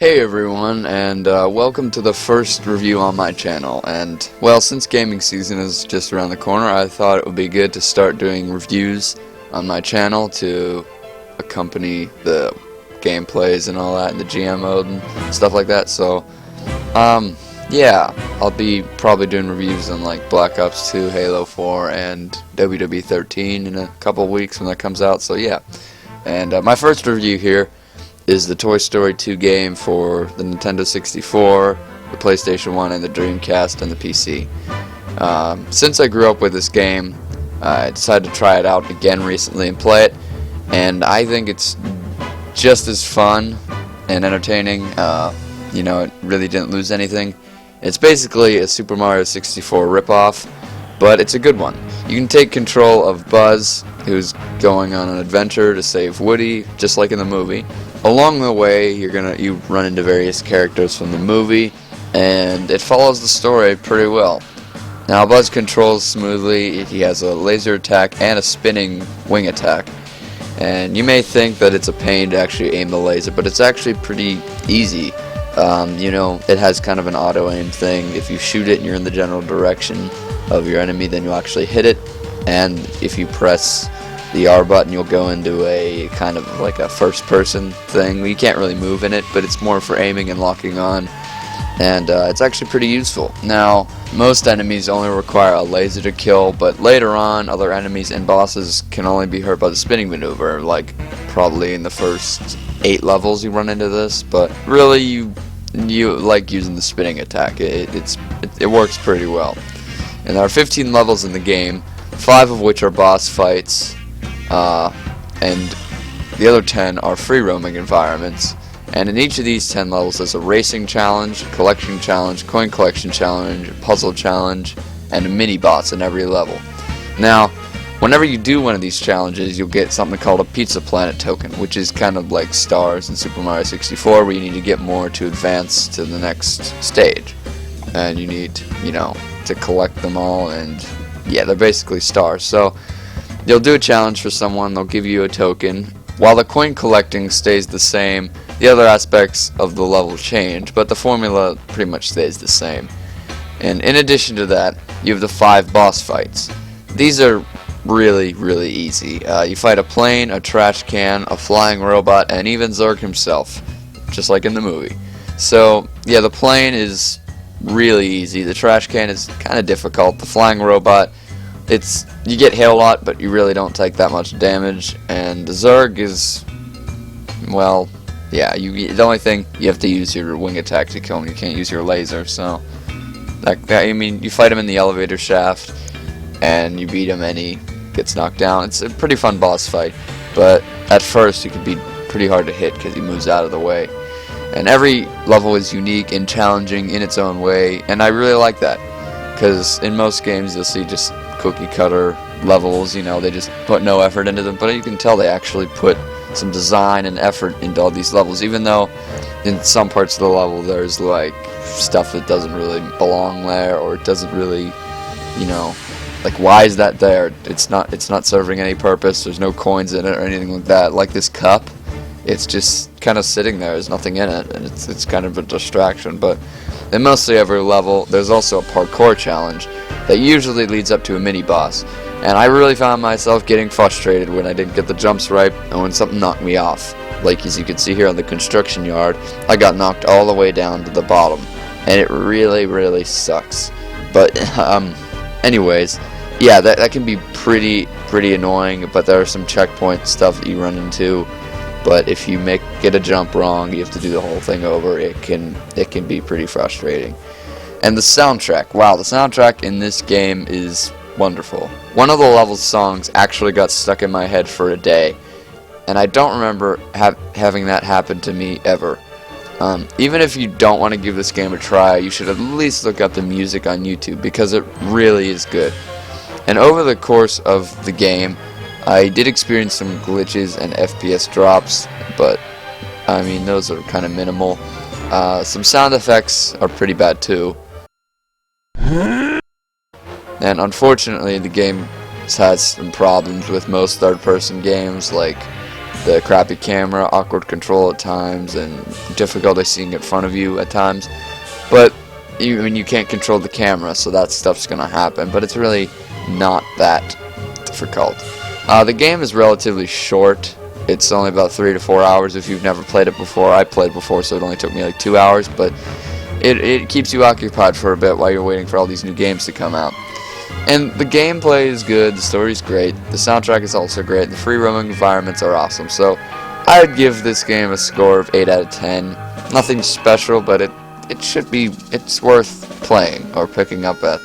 Hey everyone, and welcome to the first review on my channel. And, well, since gaming season is just around the corner, I thought it would be good to start doing reviews on my channel to accompany the gameplays and all that, and the GM mode and stuff like that. So, yeah, I'll be probably doing reviews on like Black Ops 2, Halo 4, and WWE 13 in a couple weeks when that comes out. So, yeah. And my first review here is the Toy Story 2 game for the Nintendo 64, the PlayStation 1, and the Dreamcast and the PC. Since I grew up with this game, I decided to try it out again recently and play it, and I think it's just as fun and entertaining. You know, it really didn't lose anything. It's basically a Super Mario 64 ripoff, but it's a good one. You can take control of Buzz, who's going on an adventure to save Woody, just like in the movie. Along the way, you run into various characters from the movie, and it follows the story pretty well. Now, Buzz controls smoothly. He has a laser attack and a spinning wing attack. And you may think that it's a pain to actually aim the laser, but it's actually pretty easy. You know, it has kind of an auto-aim thing. If you shoot it and you're in the general direction of your enemy, then you'll actually hit it. And if you press the R button, you'll go into a kind of like a first-person thing. You can't really move in it, but it's more for aiming and locking on. And it's actually pretty useful. Now, most enemies only require a laser to kill, but later on, other enemies and bosses can only be hurt by the spinning maneuver. Like, probably in the first 8 levels you run into this, but really you like using the spinning attack. It works pretty well. And there are 15 levels in the game, 5 of which are boss fights, and the other 10 are free roaming environments. And in each of these 10 levels there's a racing challenge, collection challenge, coin collection challenge, puzzle challenge, and a mini boss in every level. Now, whenever you do one of these challenges, you'll get something called a Pizza Planet token, which is kind of like stars in Super Mario 64, where you need to get more to advance to the next stage. And you need, you know, to collect them all, and yeah, they're basically stars. So you'll do a challenge for someone, they'll give you a token. While the coin collecting stays the same, the other aspects of the level change, but the formula pretty much stays the same. And in addition to that, you have the 5 boss fights. These are really, really easy. You fight a plane, a trash can, a flying robot, and even Zurg himself, just like in the movie. So, yeah, the plane is really easy. The trash can is kind of difficult. The flying robot, you get hit a lot, but you really don't take that much damage. And the Zurg is, well, yeah, the only thing, you have to use your wing attack to kill him. You can't use your laser, so I mean, you fight him in the elevator shaft, and you beat him, and he gets knocked down. It's a pretty fun boss fight, but at first he can be pretty hard to hit because he moves out of the way. And every level is unique and challenging in its own way, and I really like that, because in most games you'll see just cookie cutter levels, you know, they just put no effort into them, but you can tell they actually put some design and effort into all these levels, even though in some parts of the level there's like stuff that doesn't really belong there, or it doesn't really, you know, like, why is that there? It's not serving any purpose. There's no coins in it or anything like that. Like this cup, it's just kind of sitting there. There's nothing in it, and it's kind of a distraction. But in mostly every level, there's also a parkour challenge that usually leads up to a mini boss. And I really found myself getting frustrated when I didn't get the jumps right and when something knocked me off. Like, as you can see here on the construction yard, I got knocked all the way down to the bottom, and it really, really sucks. But anyways, yeah, that can be pretty annoying, but there are some checkpoint stuff that you run into. But if you get a jump wrong, you have to do the whole thing over. It can be pretty frustrating. And the soundtrack, wow, the soundtrack in this game is wonderful. One of the level's songs actually got stuck in my head for a day, and I don't remember having that happen to me ever. Even if you don't want to give this game a try, you should at least look up the music on YouTube, because it really is good. And over the course of the game, I did experience some glitches and FPS drops, but I mean, those are kind of minimal. Some sound effects are pretty bad too. And unfortunately, the game has some problems with most third-person games, like the crappy camera, awkward control at times, and difficulty seeing in front of you at times. But you can't control the camera, so that stuff's gonna happen. But it's really not that difficult. The game is relatively short. It's only about 3 to 4 hours if you've never played it before. I played before, so it only took me like 2 hours, but it keeps you occupied for a bit while you're waiting for all these new games to come out. And the gameplay is good, the story's great, the soundtrack is also great, the free roaming environments are awesome. So I would give this game a score of 8 out of 10. Nothing special, but it's worth playing or picking up at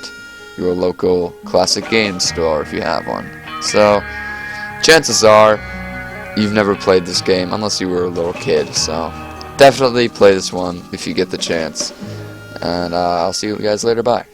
your local classic games store if you have one. So chances are you've never played this game unless you were a little kid, so definitely play this one if you get the chance. And I'll see you guys later. Bye.